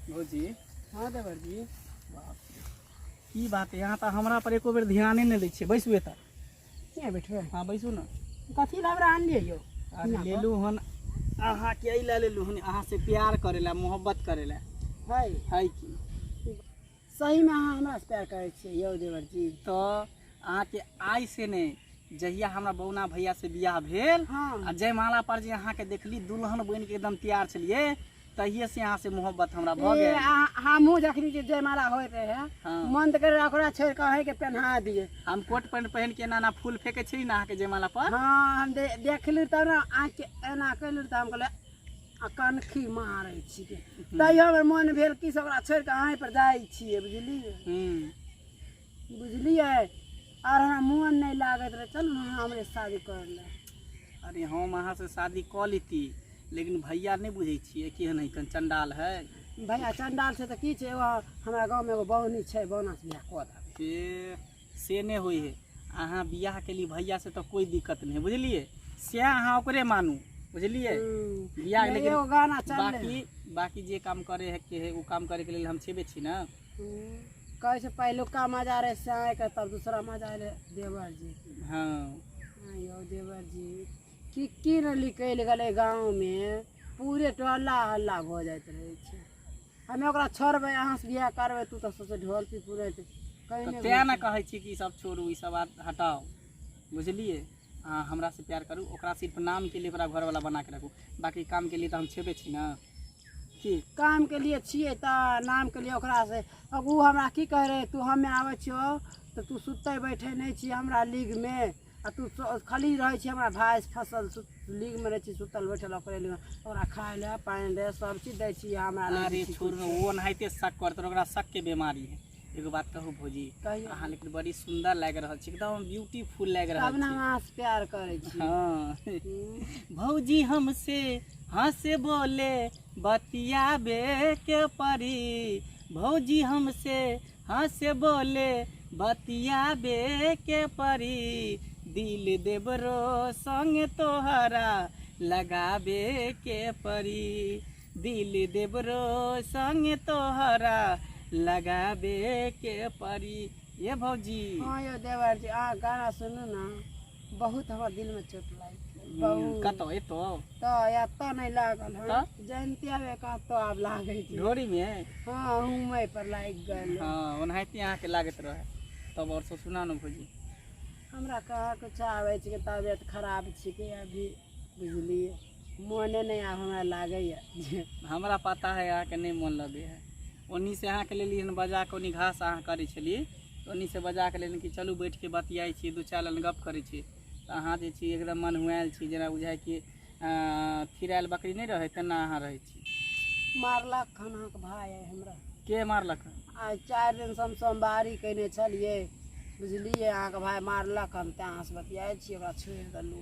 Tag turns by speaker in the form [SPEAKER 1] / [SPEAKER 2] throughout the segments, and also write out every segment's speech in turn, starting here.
[SPEAKER 1] भौजी।
[SPEAKER 2] हाँ देवर जी।
[SPEAKER 1] की बात है यहाँ तो हमरा पर एको बेर ध्याने नहीं दै छै। बैसू एतऽ।
[SPEAKER 2] क्या बैठबे?
[SPEAKER 1] हाँ बैसू ना।
[SPEAKER 2] कथी ला आन लियो?
[SPEAKER 1] अरे लेलू हन अहाँ के अइला लेलू हन अहाँ से प्यार करेला मोहब्बत करेला है की
[SPEAKER 2] सही में अहाँ हमरा से प्यार करे छियै यौ देवर जी?
[SPEAKER 1] तो अहाँ के आई से नहीं जहिया हमरा बौना भैया से बियाह भेल आ जयमाला पर जे अहाँ के देखली दुल्हन बन के एकदम तैयार छलिए तहिए से अहाँ से मोहब्बत हमरा भ गेल।
[SPEAKER 2] हमहू जखनी जे जयमाला होय रहे मन त करे ओकरा छोड़ के है के पहना दिए।
[SPEAKER 1] हम कोट पैंट पहन के ना फूल फेंके छी ना अहाँ के जयमाला पर।
[SPEAKER 2] हाँ हम देखली त ना आँख के एना कइलु त हम कहले कनखी मारे छी तैयो हमर मन भेल कि ओकरा छोड़ के अहीं पर जाई छिए बुझलिए। बुझलिए और हमरा मन नहीं लागत रहे चल हमरे शादी कर ले।
[SPEAKER 1] अरे हम अहाँ से शादी क लेती लेकिन भैया नहीं बुझे छिए कि नहीं कन चंडाल है।
[SPEAKER 2] भैया चंडाल से त की छे हमरा गांव में एगो बौनी छे बौना से बियाह क
[SPEAKER 1] दे से नहीं होई है। अहाँ बियाह के लिए भैया से तो कोई दिक्कत नहीं बुझलिए से अहाँ ओकरे मानू बुझलिए बियाह लेकिन
[SPEAKER 2] गाना
[SPEAKER 1] बाकी जे काम करे है के है वो काम करे के लिए हम छेबे छी ना।
[SPEAKER 2] कहे से पहले का मजा रहे से आए के तब दूसरा मजा रहे देवर जी।
[SPEAKER 1] हाँ
[SPEAKER 2] यो देवर जी की निकल गए गाँव में पूरे टोला हल्ला हो जाते रहे छे। हमें ओकरा छोड़बे अहाँ से बियाह करबे तू तो सोचे ढोल पी पूरे
[SPEAKER 1] ते ना कहे छी कि सब छोड़ू ई सब बात हटाओ बुझलिए। हाँ हमरा से प्यार करू ओकरा सिर्फ नाम के लिए ओकरा घर वाला बना के रखू बाकी काम के लिए तो हम छेबे छी ना।
[SPEAKER 2] की काम के लिए छिए त नाम के लिए ओकरा से अब उ हमरा की कह रहे तू हमें आवे छियो तो तू सुते बैठे नहीं छी हमरा लीग में आ तू खाली रहे छी हमरा भाई फसल लीग में रहे छी सुतल बैठल ओकरे लिए ओकरा खाए ले पानी दे सब चीज दे छी हमरा।
[SPEAKER 1] अरे छोड़ वो नहाइते शक करत ओकरा शक के बीमारी है। एगो बात कहू भौजी अहाँ लेकिन बड़ी सुंदर लाग रहल छी एकदम ब्यूटीफुल लाग रहल छी।
[SPEAKER 2] तब ना अहाँ से प्यार करे छी।
[SPEAKER 1] हां भौजी हमसे हंसे बोले बतियाबे के परी भौजी हमसे हंसे बोले बतियाबे के परी दिल देबरो संग तोहरा लगाबे के परी दिल देबरो संग तोहरा लगाबे के परी ये भौजी।
[SPEAKER 2] हाँ यो देवर जी आ गाना सुनू ना बहुत हमारे दिल में चोट लागी बहुत
[SPEAKER 1] कतो ए तो
[SPEAKER 2] या तो नहीं लागल है जानते हवे का तो अब लागे छी
[SPEAKER 1] ढोरी में।
[SPEAKER 2] हां हुमै पर लाग गल।
[SPEAKER 1] हां ओनाहिते यहाँ के लागत रहे तब और सब सुना न भौजी।
[SPEAKER 2] हमरा कहा कुछ आवे छी के तबियत खराब छी के अभी बुझलिए मोने नहीं आ हमरा लागे है।
[SPEAKER 1] हमरा पता है यहाँ के नहीं मन लगे है ओनी से अहाँ के लिए बजा के ओनी घास अहाँ करे छलिए ओनी से बजा के लेकिन कि चलू बैठ के बतियाई छी दू चार लन गप करे छी तो अहाँ जे छी एकदम मन हुआल छी जना बुझाय कि फिरायल बकरी नहीं रहे तना अहाँ रहे छी।
[SPEAKER 2] मारलक खाना के भाई है हमरा
[SPEAKER 1] के मारलक
[SPEAKER 2] आज 4 दिन से हम सोमवारी कइने छलिए बुझलिए अहाँ के भाई मारलक हम त अहाँ से बतियाई छी ओकरा छोड़ दलू।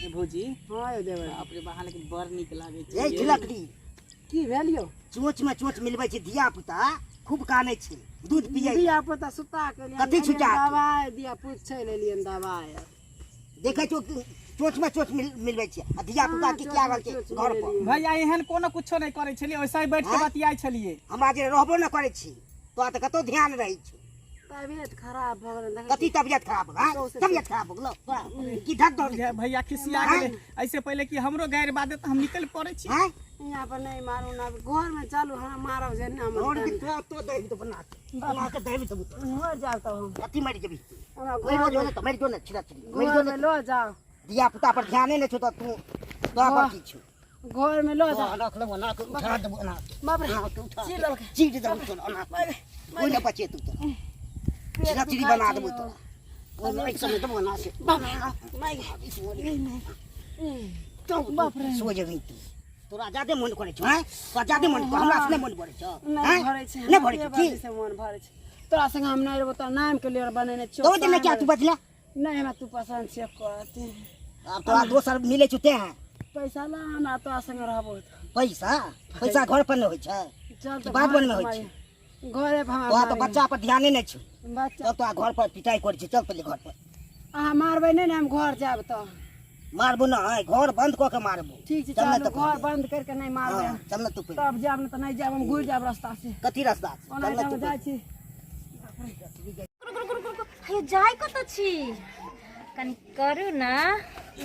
[SPEAKER 1] ए भौजी
[SPEAKER 2] हां यो देवर
[SPEAKER 1] अपने बाहर लेकिन बड़ निक लागे छी।
[SPEAKER 3] ए झिलकड़ी
[SPEAKER 2] की भेलियो
[SPEAKER 3] चोच में चोच मिलबै छै धिया पुता खूब कानै छै दूध पियै
[SPEAKER 2] दिया पुता सुता के लिए
[SPEAKER 3] कथी छुटा
[SPEAKER 2] दवाई दिया पूछे ले लिए दवाई
[SPEAKER 3] देखे छो चोच में चोच मिलबै छै आ धिया पुता के क्या गल छै घर पर।
[SPEAKER 1] भैया एहन कोनो कुछो नहीं करे छलिए वैसे ही बैठ के बतियाई छलिए
[SPEAKER 3] हमरा जे रहबो न करे छी तो त कतो ध्यान रहै छै।
[SPEAKER 2] तबियत खराब भ गेल
[SPEAKER 3] कथी तबियत खराब हो तबियत खराब हो गेलो की धक दौड़
[SPEAKER 1] भैया खिसिया गेले ऐसे पहले कि हमरो गैर बात त हम निकल पड़े छी।
[SPEAKER 3] हैं
[SPEAKER 2] यहाँ पर नहीं मारू ना घर में चालू हम मारो जे ना
[SPEAKER 3] रोड के तो दे तो बना के दे तो
[SPEAKER 2] मर जाता हम
[SPEAKER 3] कथी मर जेबी
[SPEAKER 2] हमरा
[SPEAKER 3] मर जो न तो मर जो न छिड़ा छिड़ी मर
[SPEAKER 2] घर
[SPEAKER 3] जो
[SPEAKER 2] में
[SPEAKER 3] न
[SPEAKER 2] लो जाओ
[SPEAKER 3] धिया पुता पर ध्यान नहीं छ तो तू तो पर की छ
[SPEAKER 2] घर में लो जाओ
[SPEAKER 3] रख ले ना उठा दे ना
[SPEAKER 2] बाप रे
[SPEAKER 3] चीड़ दे तो ना कोई न बचे तू तो छिड़ा छिड़ी बना दे तो वो एक समय तो बना से तो बाप रे सो जेबी तू तोरा ज्यादा मन करे छ हैं तो ज्यादा मन हमरा से मन भरे छ
[SPEAKER 2] नहीं भरे छै
[SPEAKER 3] नहीं भरे छ की
[SPEAKER 2] से मन भरे छै तोरा संग हम नहीं रहबो तो नाम के लिए बनेने छ
[SPEAKER 3] तो दिन क्या तू बदला
[SPEAKER 2] नहीं हमरा तू पसंद से कहते
[SPEAKER 3] अब तोरा दोसर मिले छुते हैं
[SPEAKER 2] पैसा ला हमरा तोरा संग रहबो
[SPEAKER 3] पैसा पैसा घर पर न होय छ
[SPEAKER 2] चल तो
[SPEAKER 3] बात बन में होय छ
[SPEAKER 2] घरे पर
[SPEAKER 3] तो तो बच्चा पर ध्यान नहीं छ
[SPEAKER 2] बच्चा
[SPEAKER 3] तो घर पर पिटाई कर छ चल पहले घर पर
[SPEAKER 2] आ मारबे नहीं हम घर जाब तो
[SPEAKER 3] मारबो ना है घर बंद क के मारबो
[SPEAKER 2] ठीक छै
[SPEAKER 3] चल ना
[SPEAKER 2] चलू
[SPEAKER 3] तो
[SPEAKER 2] घर बंद करके नहीं मारबे
[SPEAKER 3] हाँ, चल ना तू पे
[SPEAKER 2] तब जाब नहीं तो नहीं जाब हम घुर जाब रास्ता से
[SPEAKER 3] कथी रास्ता छै?
[SPEAKER 2] ओना
[SPEAKER 3] चल ना
[SPEAKER 2] हम
[SPEAKER 3] तू
[SPEAKER 2] जाइ
[SPEAKER 3] पे
[SPEAKER 2] छी
[SPEAKER 4] हे जाय कत छी कनि करू ना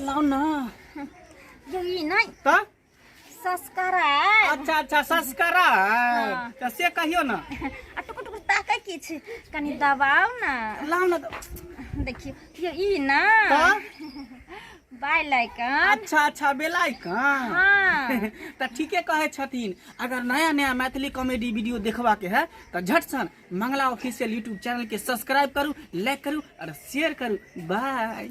[SPEAKER 1] लाओ ना
[SPEAKER 4] यो ई नै
[SPEAKER 1] तो
[SPEAKER 4] संस्कारा
[SPEAKER 1] अच्छा अच्छा संस्कारा तो से कहियो ना
[SPEAKER 4] आ टुकुर टुकुर ताकै की छै कनि दबाउ ना
[SPEAKER 1] लाओ ना तो।
[SPEAKER 4] देखियो यो ई ना
[SPEAKER 1] तो?
[SPEAKER 4] बाय लाइकन
[SPEAKER 1] अच्छा अच्छा बेलाई का
[SPEAKER 4] हाँ
[SPEAKER 1] तो ठीके कहे छथिन। अगर नया नया मैथिली कॉमेडी वीडियो देखवा के है तो झट सन मंगला ऑफिशियल यूट्यूब चैनल के सब्सक्राइब करू, लाइक करू और शेयर करू। बाय।